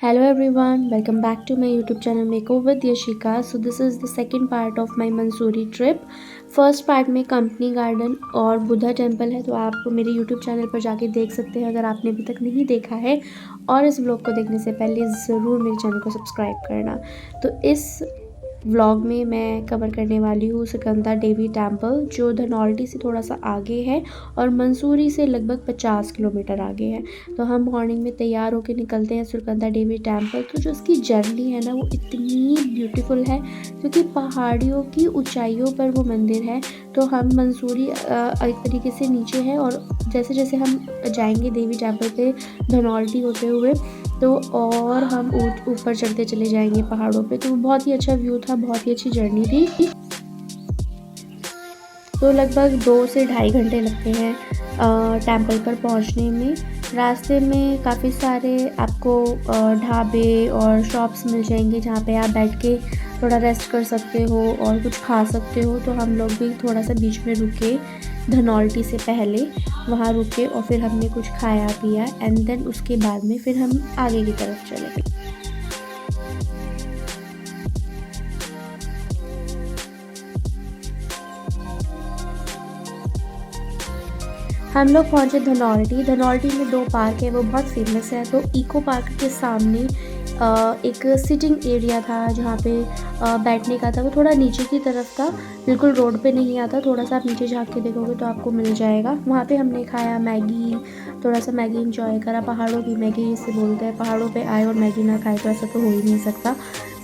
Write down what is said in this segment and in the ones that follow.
Hello everyone, welcome back to my YouTube channel Makeover with Yashika. So this is the second part of my Mansouri trip. First part में company garden और Buddha temple है, तो आप मेरे YouTube channel पर जाके देख सकते हैं अगर आपने अभी तक नहीं देखा है। और इस व्लॉग को देखने से पहले ज़रूर मेरे चैनल को सब्सक्राइब करना। तो इस व्लॉग में मैं कवर करने वाली हूँ सुरकंदा देवी टेम्पल, जो धनौल्टी से थोड़ा सा आगे है और मंसूरी से लगभग 50 किलोमीटर आगे है। तो हम मॉर्निंग में तैयार होकर निकलते हैं सुरकंदा देवी टेम्पल। तो जो उसकी जर्नी है ना, वो इतनी ब्यूटीफुल है क्योंकि पहाड़ियों की ऊंचाइयों पर वो मंदिर है। तो हम मंसूरी एक तरीके से नीचे है और जैसे जैसे हम जाएंगे देवी टेम्पल पे धनौल्टी होते हुए, तो और हम ऊपर चढ़ते चले जाएंगे पहाड़ों पे। तो बहुत ही अच्छा व्यू था, बहुत ही अच्छी जर्नी थी। तो लगभग 2 से ढाई घंटे लगते हैं टेम्पल पर पहुंचने में। रास्ते में काफ़ी सारे आपको ढाबे और शॉप्स मिल जाएंगे जहाँ पे आप बैठ के थोड़ा रेस्ट कर सकते हो और कुछ खा सकते हो। तो हम लोग भी थोड़ा सा बीच में रुके, धनौल्टी से पहले वहाँ रुके और फिर हमने कुछ खाया पिया एंड देन उसके बाद में फिर हम आगे की तरफ चले। हम लोग पहुँचे धनौल्टी में 2 पार्क है, वो बहुत फेमस है। तो इको पार्क के सामने एक सिटिंग एरिया था जहाँ पे बैठने का था। वो थोड़ा नीचे की तरफ था, बिल्कुल रोड पे नहीं आता। थोड़ा सा आप नीचे झाँक के देखोगे तो आपको मिल जाएगा। वहाँ पे हमने खाया मैगी, थोड़ा सा मैगी इंजॉय करा। पहाड़ों की मैगी इसे बोलते हैं, पहाड़ों पे आए और मैगी ना खाए तो ऐसा तो हो ही नहीं सकता।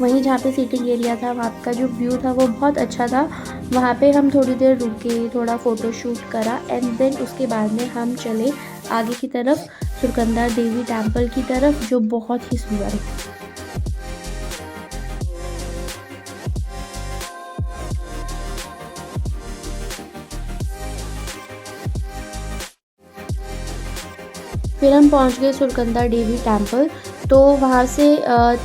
वहीं जहाँ पे सीटिंग एरिया था, वहाँ का जो व्यू था वो बहुत अच्छा था। वहाँ पे हम थोड़ी देर रुके, थोड़ा फ़ोटो शूट करा एंड देन उसके बाद में हम चले आगे की तरफ सुरकंदा देवी टेम्पल की तरफ, जो बहुत ही सुंदर है। फिर हम पहुंच गए सुरकंदा देवी टेम्पल। तो वहाँ से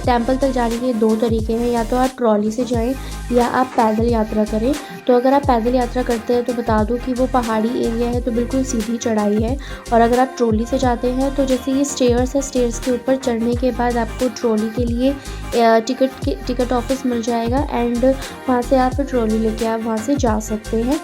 टेम्पल तक जाने के 2 तरीके हैं, या तो आप ट्रॉली से जाएं या आप पैदल यात्रा करें। तो अगर आप पैदल यात्रा करते हैं तो बता दूं कि वो पहाड़ी एरिया है, तो बिल्कुल सीधी चढ़ाई है। और अगर आप ट्रॉली से जाते हैं तो जैसे ये स्टेयर्स है, स्टेयर्स के ऊपर चढ़ने के बाद आपको ट्रॉली के लिए टिकट ऑफिस मिल जाएगा एंड वहाँ से आप फिर ट्रॉली लेके आप वहाँ से जा सकते हैं।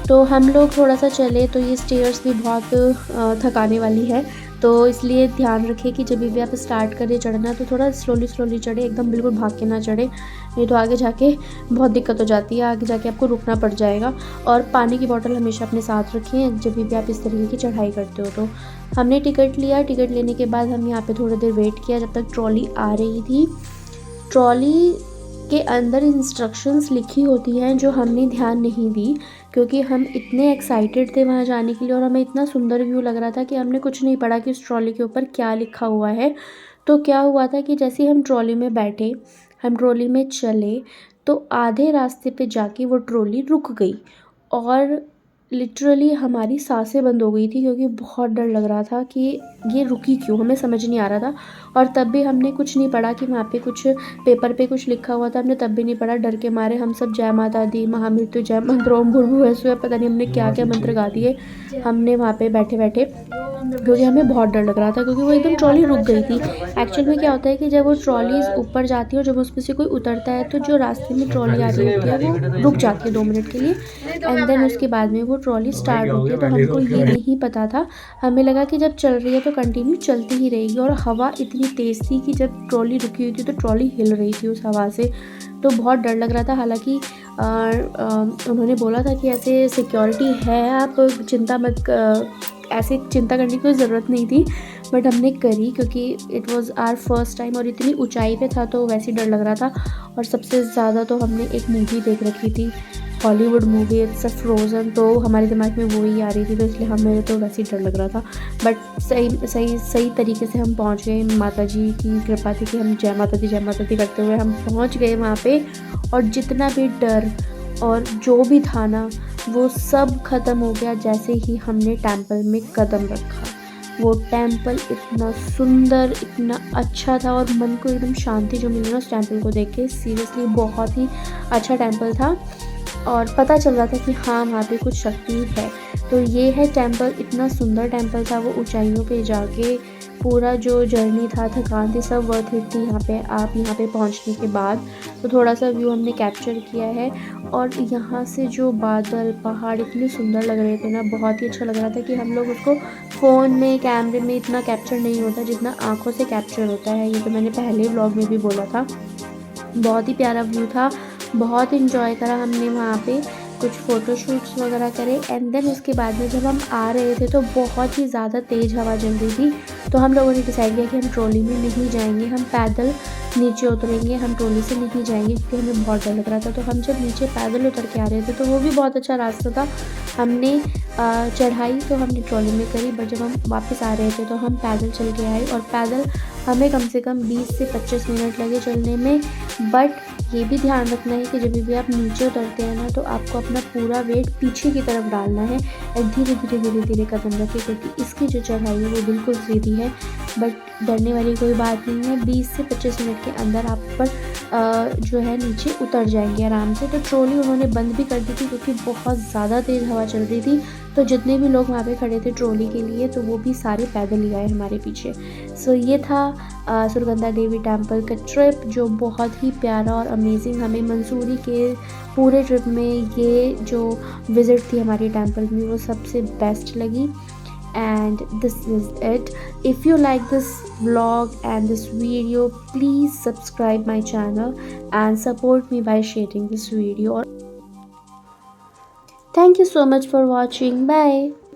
तो हम लोग थोड़ा सा चले, तो ये स्टेयर्स भी बहुत थकाने वाली है, तो इसलिए ध्यान रखें कि जब भी आप स्टार्ट करें चढ़ना तो थोड़ा स्लोली चढ़े, एकदम बिल्कुल भाग के ना चढ़े, नहीं तो आगे जाके बहुत दिक्कत हो जाती है, आगे जाके आपको रुकना पड़ जाएगा। और पानी की बोतल हमेशा अपने साथ रखें जब भी आप इस तरीके की चढ़ाई करते हो। तो हमने टिकट लिया, टिकट लेने के बाद हम यहाँ पर थोड़ी देर वेट किया जब तक ट्रॉली आ रही थी। ट्रॉली के अंदर इंस्ट्रक्शंस लिखी होती हैं जो हमने ध्यान नहीं दी क्योंकि हम इतने एक्साइटेड थे वहाँ जाने के लिए और हमें इतना सुंदर व्यू लग रहा था कि हमने कुछ नहीं पढ़ा कि उस ट्रॉली के ऊपर क्या लिखा हुआ है। तो क्या हुआ था कि जैसे ही हम ट्रॉली में बैठे, हम ट्रॉली में चले, तो आधे रास्ते पे जाके वो ट्रॉली रुक गई और लिटरली हमारी सांसें बंद हो गई थी क्योंकि बहुत डर लग रहा था कि ये रुकी क्यों, हमें समझ नहीं आ रहा था। और तब भी हमने कुछ नहीं पढ़ा कि वहाँ पे कुछ पेपर पे कुछ लिखा हुआ था, हमने तब भी नहीं पढ़ा। डर के मारे हम सब जय माता दी, महामृत्यु जय मंत्र, ओम भूर्भुवः स्वः, पता नहीं हमने क्या क्या मंत्र गा दिए हमने वहाँ पे बैठे बैठे, क्योंकि हमें बहुत डर लग रहा था क्योंकि वो एकदम ट्रॉली रुक गई थी। एक्चुअल में क्या होता है कि जब वो ट्रॉली ऊपर जाती है और जब उसमें से कोई उतरता है तो जो रास्ते में ट्रॉली आ रही होती है वो रुक जाती है 2 मिनट के लिए एंड देन उसके बाद में वो ट्रॉली स्टार्ट होती है। तो हमको ये नहीं पता था, हमें लगा कि जब चल रही है तो कंटिन्यू चलती ही रहेगी। और हवा इतनी तेज़ थी कि जब ट्रॉली रुकी हुई थी तो ट्रॉली हिल रही थी उस हवा से, तो बहुत डर लग रहा था। हालांकि उन्होंने बोला था कि ऐसे सिक्योरिटी है, आप चिंता मत ऐसे चिंता करने की कोई ज़रूरत नहीं थी, बट हमने करी क्योंकि it was our first time और इतनी ऊंचाई पे था तो वैसे ही डर लग रहा था। और सबसे ज़्यादा तो हमने एक मूवी देख रखी थी, Hollywood movie it's a frozen, तो हमारे दिमाग में वो ही आ रही थी, तो इसलिए हमें तो वैसे ही डर लग रहा था। बट सही तरीके से हम पहुंच गए, माता जी की कृपा थी कि हम जय माता दी करते हुए हम पहुंच गए वहाँ पे। और जितना भी डर और जो भी था ना, वो सब ख़त्म हो गया जैसे ही हमने टेम्पल में कदम रखा। वो टेम्पल इतना सुंदर, इतना अच्छा था और मन को एकदम शांति जो मिली ना उस टेम्पल को देख के, सीरियसली बहुत ही अच्छा टेम्पल था और पता चल रहा था कि हाँ वहाँ पे कुछ शक्ति है। तो ये है टेम्पल, इतना सुंदर टेम्पल था। वो ऊंचाइयों पे जाके पूरा जो जर्नी था, थकान थी, सब वर्थ इट थी यहाँ पे पहुँचने के बाद। तो थोड़ा-सा व्यू हमने कैप्चर किया है और यहाँ से जो बादल, पहाड़ इतने सुंदर लग रहे थे ना, बहुत ही अच्छा लग रहा था कि हम लोग उसको फ़ोन में, कैमरे में इतना कैप्चर नहीं होता जितना आँखों से कैप्चर होता है। ये तो मैंने पहले व्लॉग में भी बोला था। बहुत ही प्यारा व्यू था, बहुत एन्जॉय करा हमने वहाँ पे, कुछ फ़ोटोशूट्स वगैरह करे एंड देन उसके बाद में जब हम आ रहे थे तो बहुत ही ज़्यादा तेज़ हवा चल रही थी। तो हम लोगों ने डिसाइड किया कि हम ट्रॉली में नहीं जाएँगे, हम पैदल नीचे उतरेंगे, हम ट्रॉली से नहीं जाएँगे क्योंकि हमें बहुत डर लग रहा था। तो हम जब नीचे पैदल उतर के आ रहे थे तो वो भी बहुत अच्छा रास्ता था। हमने चढ़ाई तो हमने ट्रॉली में करी, बट जब हम वापस आ रहे थे तो हम पैदल चल के आए और पैदल हमें कम से कम 20 से 25 मिनट लगे चलने में। बट ये भी ध्यान रखना है कि जब भी आप नीचे उतरते हैं ना, तो आपको अपना पूरा वेट पीछे की तरफ डालना है और धीरे-धीरे कदम रखें क्योंकि इसकी जो चढ़ाई है वो बिल्कुल सीधी है। बट डरने वाली कोई बात नहीं है, 20 से 25 मिनट के अंदर आप पर जो है नीचे उतर जाएँगे आराम से। तो ट्रॉली उन्होंने बंद भी कर दी थी क्योंकि बहुत ज़्यादा तेज़ हवा चल रही थी। तो जितने भी लोग वहाँ पे खड़े थे ट्रॉली के लिए, तो वो भी सारे पैदल ही आए हमारे पीछे। सो ये था सुरकंदा देवी टेम्पल का ट्रिप, जो बहुत ही प्यारा और अमेजिंग हमें मंसूरी के पूरे ट्रिप में ये जो विज़िट थी हमारी टेम्पल में, वो सबसे बेस्ट लगी। And this is it. If you like this vlog and this video, please subscribe my channel and support me by sharing this video. Thank you so much for watching. Bye.